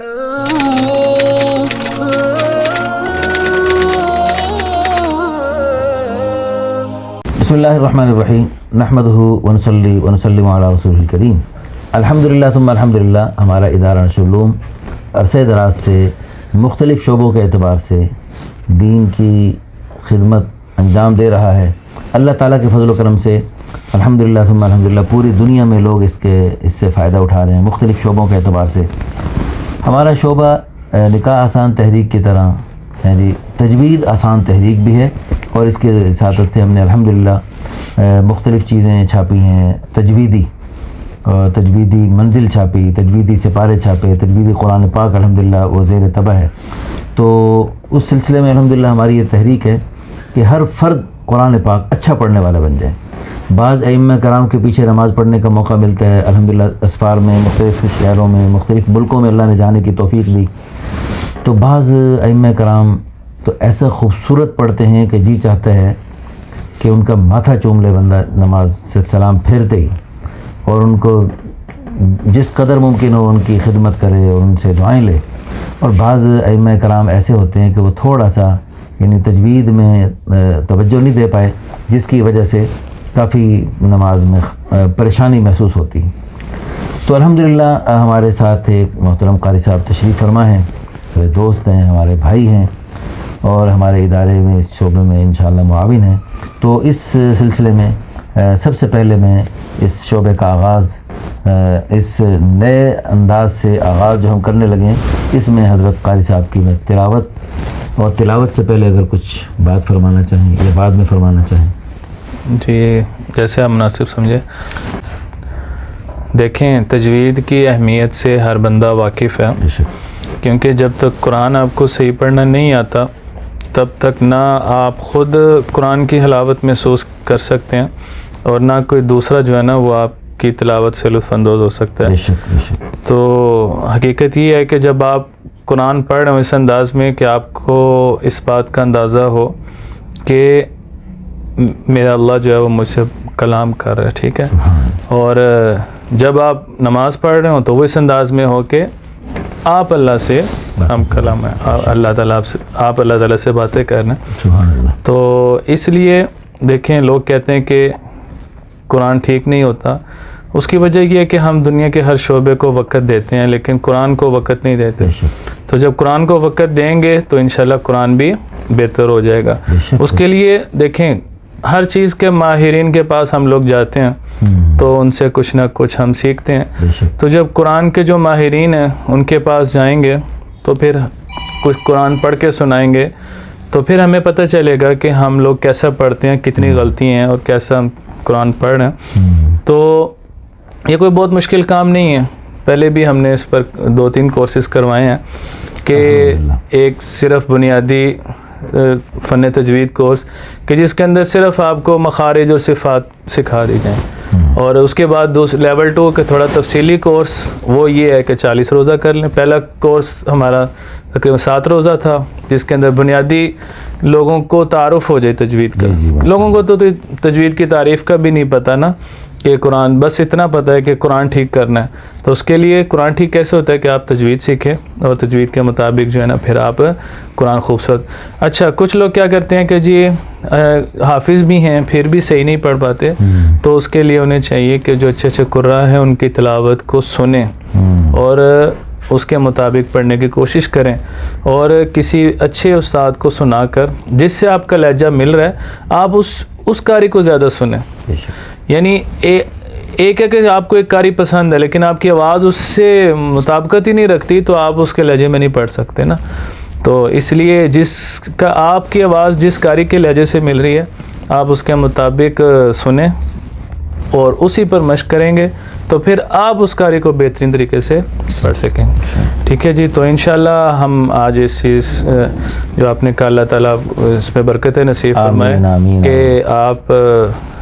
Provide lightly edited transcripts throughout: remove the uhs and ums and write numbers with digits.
بسم اللہ الرحمن الرحیم نحمدہ ونصلی ونسلم علی رسول الکریم. الحمدللہ ثم الحمدللہ. ہمارا ادارہ نشر العلوم عرصہ دراز سے مختلف شعبوں کے اعتبار سے دین کی خدمت انجام دے رہا ہے. اللہ تعالیٰ کے فضل و کرم سے الحمدللہ ثم الحمدللہ پوری دنیا میں لوگ اس سے فائدہ اٹھا رہے ہیں مختلف شعبوں کے اعتبار سے. ہمارا شعبہ نکاح آسان تحریک کی طرح یعنی تجوید آسان تحریک بھی ہے، اور اس کے ساتھ سے ہم نے الحمدللہ مختلف چیزیں چھاپی ہیں. تجویدی منزل چھاپی، تجویدی سپارے چھاپے، تجویدی قرآن پاک الحمدللہ وہ زیر طبع ہے. تو اس سلسلے میں الحمدللہ ہماری یہ تحریک ہے کہ ہر فرد قرآن پاک اچھا پڑھنے والا بن جائے. بعض ائمہ کرام کے پیچھے نماز پڑھنے کا موقع ملتا ہے الحمدللہ اسفار میں، مختلف شہروں میں، مختلف ملکوں میں اللہ نے جانے کی توفیق دی. تو بعض ائمہ کرام تو ایسا خوبصورت پڑھتے ہیں کہ جی چاہتا ہے کہ ان کا ماتھا چوم لے بندہ نماز سے سلام پھیرتے ہی، اور ان کو جس قدر ممکن ہو ان کی خدمت کرے اور ان سے دعائیں لے. اور بعض ائمہ کرام ایسے ہوتے ہیں کہ وہ تھوڑا سا یعنی تجوید میں توجہ نہیں دے پائے، جس کی وجہ سے کافی نماز میں پریشانی محسوس ہوتی. تو الحمدللہ ہمارے ساتھ ایک محترم قاری صاحب تشریف فرما ہیں، ہمارے دوست ہیں، ہمارے بھائی ہیں، اور ہمارے ادارے میں اس شعبے میں انشاءاللہ معاون ہیں. تو اس سلسلے میں سب سے پہلے میں اس شعبے کا آغاز اس نئے انداز سے آغاز جو ہم کرنے لگے ہیں، اس میں حضرت قاری صاحب کی میں تلاوت سے پہلے اگر کچھ بات فرمانا چاہیں یا بعد میں فرمانا چاہیں. جی جیسے آپ مناسب سمجھے. دیکھیں تجوید کی اہمیت سے ہر بندہ واقف ہے، کیونکہ جب تک قرآن آپ کو صحیح پڑھنا نہیں آتا تب تک نہ آپ خود قرآن کی حلاوت محسوس کر سکتے ہیں، اور نہ کوئی دوسرا جو ہے نا وہ آپ کی تلاوت سے لطف اندوز ہو سکتا ہے. تو حقیقت یہ ہے کہ جب آپ قرآن پڑھ رہے ہو اس انداز میں کہ آپ کو اس بات کا اندازہ ہو کہ میرا اللہ جو ہے وہ مجھ سے کلام کر رہا ہے، ٹھیک ہے. اور جب آپ نماز پڑھ رہے ہوں تو وہ اس انداز میں ہو کہ آپ اللہ سے ہم کلام ہے، اللہ تعالیٰ سے باتیں کر رہے ہیں. تو اس لیے دیکھیں لوگ کہتے ہیں کہ قرآن ٹھیک نہیں ہوتا. اس کی وجہ یہ ہے کہ ہم دنیا کے ہر شعبے کو وقت دیتے ہیں لیکن قرآن کو وقت نہیں دیتے. تو جب قرآن کو وقت دیں گے تو انشاءاللہ قرآن بھی بہتر ہو جائے گا. اس کے لیے دیکھیں ہر چیز کے ماہرین کے پاس ہم لوگ جاتے ہیں تو ان سے کچھ نہ کچھ ہم سیکھتے ہیں. تو جب قرآن کے جو ماہرین ہیں ان کے پاس جائیں گے تو پھر کچھ قرآن پڑھ کے سنائیں گے تو پھر ہمیں پتہ چلے گا کہ ہم لوگ کیسا پڑھتے ہیں، کتنی غلطی ہیں اور کیسا ہم قرآن پڑھ رہے ہیں. تو یہ کوئی بہت مشکل کام نہیں ہے. پہلے بھی ہم نے اس پر 2-3 کورسز کروائے ہیں کہ ایک صرف بنیادی فن تجوید کورس کہ جس کے اندر صرف آپ کو مخارج اور صفات سکھا دی جائیں، اور اس کے بعد لیول 2 کا تھوڑا تفصیلی کورس وہ یہ ہے کہ 40 روزہ کر لیں. پہلا کورس ہمارا تقریباً 7 روزہ تھا جس کے اندر بنیادی لوگوں کو تعارف ہو جائے تجوید کا. لوگوں کو تو تجوید کی تعریف کا بھی نہیں پتہ نا، کہ قرآن بس اتنا پتہ ہے کہ قرآن ٹھیک کرنا ہے. تو اس کے لیے قرآن ٹھیک کیسے ہوتا ہے کہ آپ تجوید سیکھیں اور تجوید کے مطابق جو ہے نا پھر آپ قرآن خوبصورت. اچھا کچھ لوگ کیا کرتے ہیں کہ جی حافظ بھی ہیں پھر بھی صحیح نہیں پڑھ پاتے، تو اس کے لیے انہیں چاہیے کہ جو اچھے اچھے قراء ہیں ان کی تلاوت کو سنیں اور اس کے مطابق پڑھنے کی کوشش کریں، اور کسی اچھے استاد کو سنا کر جس سے آپ کا لہجہ مل رہا ہے آپ اس قاری کو زیادہ سنیں. یعنی ایک ہے کہ آپ کو ایک قاری پسند ہے لیکن آپ کی آواز اس سے مطابقت ہی نہیں رکھتی تو آپ اس کے لہجے میں نہیں پڑھ سکتے نا. تو اس لیے جس کا آپ کی آواز جس قاری کے لہجے سے مل رہی ہے آپ اس کے مطابق سنیں اور اسی پر مشق کریں گے تو پھر آپ اس قاری کو بہترین طریقے سے پڑھ سکیں. ٹھیک ہے جی. تو انشاءاللہ ہم آج اس چیز جو آپ نے کہا اللہ تعالیٰ اس میں برکت نصیب فرمائے کہ آپ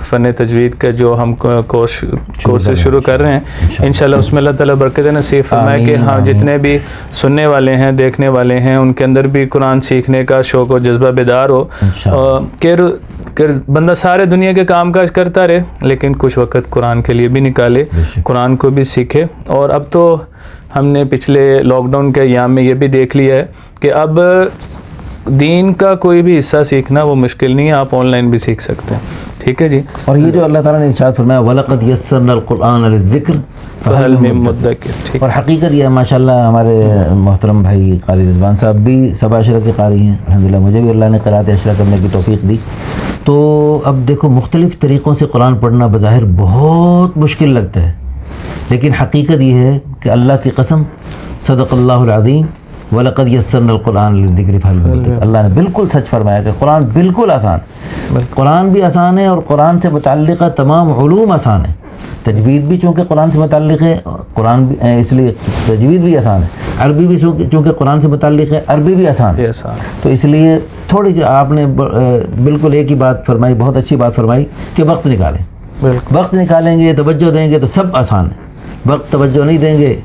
فن تجوید کا جو ہم کورسز شروع کر رہے ہیں انشاءاللہ اس میں اللہ تعالیٰ برکت نصیب فرمائے کہ ہاں جتنے بھی سننے والے ہیں دیکھنے والے ہیں ان کے اندر بھی قرآن سیکھنے کا شوق و جذبہ بیدار ہو، کہ بندہ سارے دنیا کے کام کاج کرتا رہے لیکن کچھ وقت قرآن کے لیے بھی نکالے، قرآن کو بھی سیکھے. اور اب تو ہم نے پچھلے لاک ڈاؤن کے ایام میں یہ بھی دیکھ لیا ہے کہ اب دین کا کوئی بھی حصہ سیکھنا وہ مشکل نہیں ہے، آپ آن لائن بھی سیکھ سکتے ہیں. ٹھیک ہے جی. اور یہ جو اللہ تعالیٰ نے ارشاد فرمایا وَلَقَدْ يَسَّرْنَا الْقُرْآنَ لِلذِّكْرِ فَهَلْ مِن مُدَّكِرٍ. ٹھیک. اور حقیقت یہ ہے ماشاءاللہ ہمارے محترم بھائی قاری رضوان صاحب بھی سبع عشرہ کے قاری ہیں الحمدللہ، مجھے بھی اللہ نے قرأت عشرہ کرنے کی توفیق دی. تو اب دیکھو مختلف طریقوں سے قرآن پڑھنا بظاہر بہت مشکل لگتا ہے، لیکن حقیقت یہ ہے کہ اللہ کی قسم صدق اللہ العظیم وَلَقَدْ يَسَّرْنَا الْقُرْآنَ لِلذِّكْرِ فَهَلْ مِن مُدَّكِرٍ. اللہ نے بالکل سچ فرمایا کہ قرآن بالکل آسان ہے. قرآن بھی آسان ہے اور قرآن سے متعلقہ تمام علوم آسان ہے. تجوید بھی چونکہ قرآن سے متعلق ہے قرآن بھی اس لیے تجوید بھی آسان ہے. عربی بھی چونکہ قرآن سے متعلق ہے عربی بھی آسان ہے. تو اس لیے تھوڑی سی آپ نے بالکل ایک ہی بات فرمائی، بہت اچھی بات فرمائی کہ وقت نکالیں. وقت نکالیں گے، توجہ دیں گے تو سب آسان ہے. وقت توجہ نہیں دیں گے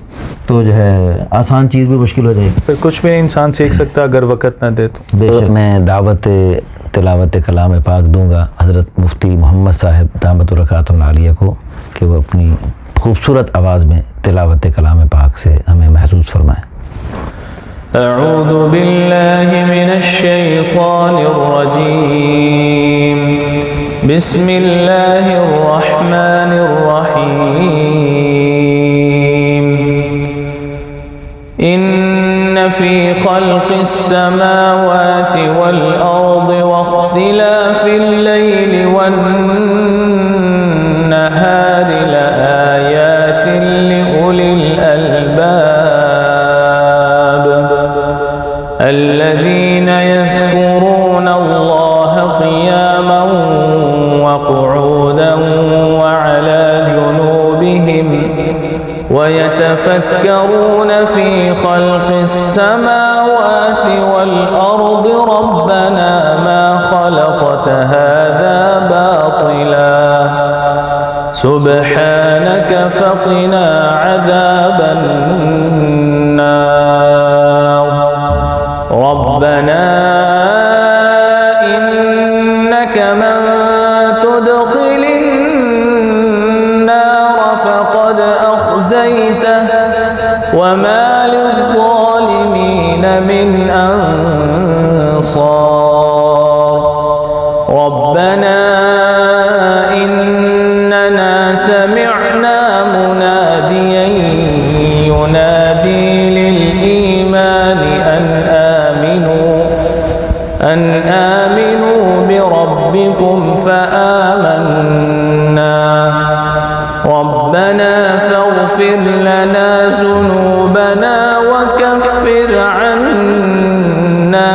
تو جو ہے آسان چیز بھی مشکل ہو جائے گی. پھر کچھ بھی انسان سیکھ سکتا اگر وقت نہ دے تو. بے شک میں دعوت تلاوت کلام پاک دوں گا حضرت مفتی محمد صاحب دامت برکاتہ العالیہ کو کہ وہ اپنی خوبصورت آواز میں تلاوت کلام پاک سے ہمیں محسوس فرمائیں. اعوذ باللہ من الشیطان الرجیم بسم اللہ الرحمن الرحیم ان فی خلق السماوات والارض واختلاف اللیل والنہار لآیات لأولی الالباب الذین یذکرون اللہ قیاما وقعودا وعلى جنوبهم ويتفكرون في خلق السماوات والأرض ربنا ما خلقت هذا باطلا سبحانك فقنا عذاب النار ربنا إنك من تدخل النار فقد أخزيته وما للظالمين من أنصار ربنا إننا سمعنا مناديا ينادي للإيمان أن آمنوا بربكم فآمنا ربنا فاغفر لنا ذنوبنا وكفر عنا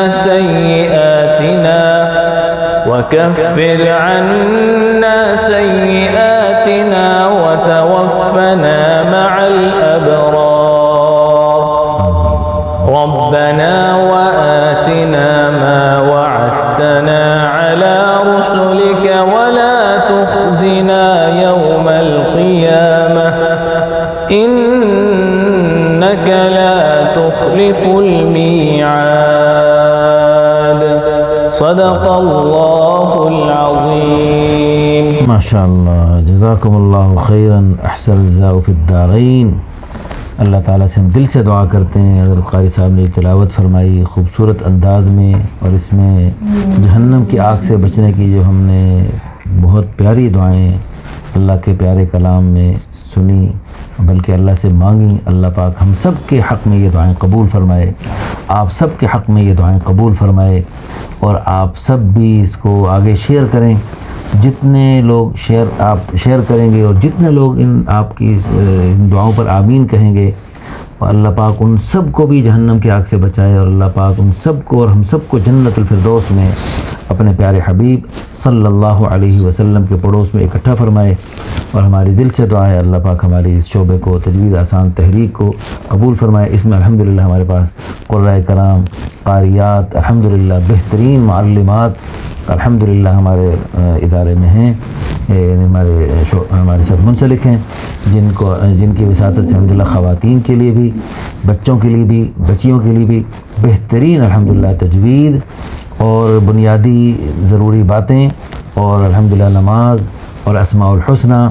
سيئاتنا وتوفنا مع الأبرار ربنا وآتنا ما وعدتنا على رسلك ولا تخزنا يوم القيامة إنك لا تخلف الميعاد صدق اللہ العظیم. ماشاء اللہ جزاکم اللہ خیراً احسن الجزاء فی الدارین. اللہ تعالیٰ سے ہم دل سے دعا کرتے ہیں حضرت قاری صاحب نے تلاوت فرمائی خوبصورت انداز میں اور اس میں جہنم کی آگ سے بچنے کی جو ہم نے بہت پیاری دعائیں اللہ کے پیارے کلام میں سنی بلکہ اللہ سے مانگیں. اللہ پاک ہم سب کے حق میں یہ دعائیں قبول فرمائے، آپ سب کے حق میں یہ دعائیں قبول فرمائے اور آپ سب بھی اس کو آگے شیئر کریں. جتنے لوگ آپ شیئر کریں گے اور جتنے لوگ آپ کی ان دعاؤں پر آمین کہیں گے اللہ پاک ان سب کو بھی جہنم کی آگ سے بچائے اور اللہ پاک ان سب کو اور ہم سب کو جنت الفردوس میں اپنے پیارے حبیب صلی اللہ علیہ وسلم کے پڑوس میں اکٹھا فرمائے. اور ہماری دل سے دعا ہے اللہ پاک ہماری اس شعبے کو تجوید آسان تحریک کو قبول فرمائے. اس میں الحمدللہ ہمارے پاس قرائے کرام قاریات الحمدللہ بہترین معلمات الحمدللہ ہمارے ادارے میں ہیں، ہمارے ساتھ منسلک ہیں جن کی وساطت سے الحمدللہ خواتین کے لیے بھی بچوں کے لیے بھی بچیوں کے لیے بھی بہترین الحمدللہ تجوید اور بنیادی ضروری باتیں اور الحمدللہ نماز اور اسماء الحسنہ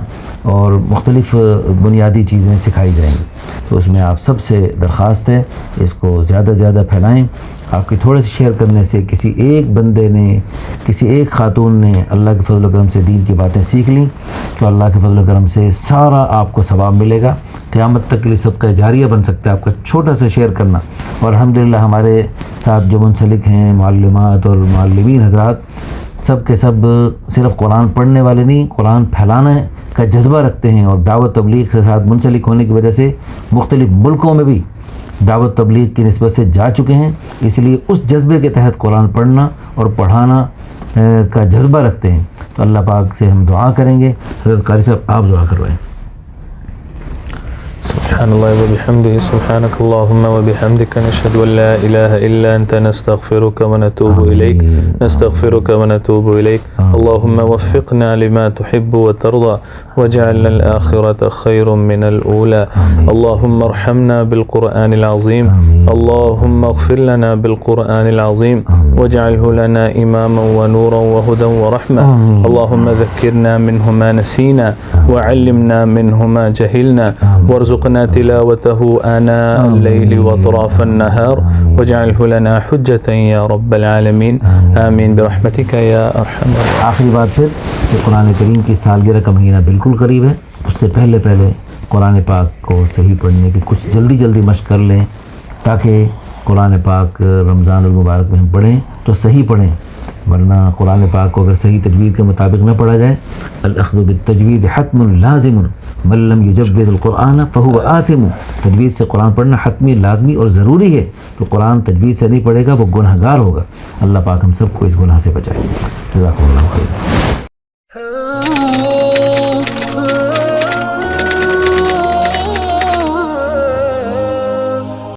اور مختلف بنیادی چیزیں سکھائی جائیں گی. تو اس میں آپ سب سے درخواست ہے اس کو زیادہ سے زیادہ پھیلائیں. آپ کی تھوڑے سے شیئر کرنے سے کسی ایک بندے نے، کسی ایک خاتون نے اللہ کے فضل و کرم سے دین کی باتیں سیکھ لیں تو اللہ کے فضل و کرم سے سارا آپ کو ثواب ملے گا. قیامت تک کے لیے صدقہ جاریہ بن سکتا ہے آپ کا چھوٹا سا شیئر کرنا. اور الحمدللہ ہمارے ساتھ جو منسلک ہیں معلمات اور معلمین حضرات، سب کے سب صرف قرآن پڑھنے والے نہیں، قرآن پھیلانے کا جذبہ رکھتے ہیں، اور دعوت تبلیغ کے ساتھ منسلک ہونے کی وجہ سے مختلف ملکوں میں بھی دعوت تبلیغ کی نسبت سے جا چکے ہیں. اس لیے اس جذبے کے تحت قرآن پڑھنا اور پڑھانا کا جذبہ رکھتے ہیں. تو اللہ پاک سے ہم دعا کریں گے. حضرت قاری صاحب آپ دعا کروائیں. سبحان اللہ وبحمدہ سبحانک اللہم وبحمدک نشہد ان لا الہ الا انت نستغفرک ونتوب الیک نستغفرک ونتوب الیک. اللہم وفقنا لما تحب وترضى وجعلنا الآخرة خير من الأولى. اللهم ارحمنا بالقرآن العظيم. اللهم اغفر لنا بالقرآن العظيم واجعله لنا إماما ونورا وهدى ورحمة. اللهم ذكرنا منه ما نسينا وعلمنا منه ما جهلنا وارزقنا تلاوته آناء الليل وأطراف النهار واجعله لنا حجة يا رب العالمين. آمين برحمتك يا أرحم الراحمين. آخری بات پھر کہ قرآن کریم کی سالگرہ کا مہینہ بالکل قریب ہے. اس سے پہلے قرآن پاک کو صحیح پڑھنے کی کچھ جلدی مشق کر لیں تاکہ قرآن پاک رمضان المبارک میں ہم پڑھیں تو صحیح پڑھیں، ورنہ قرآن پاک کو اگر صحیح تجوید کے مطابق نہ پڑھا جائے، الاخذ بالتجوید حتم لازم من لم یجود القرآن فهو آثم. تجوید سے قرآن پڑھنا حتمی، لازمی اور ضروری ہے. تو قرآن تجوید سے نہیں پڑھے گا وہ گنہگار ہوگا. اللہ پاک ہم سب کو اس گناہ سے بچائے. جزاکم اللہ خیر.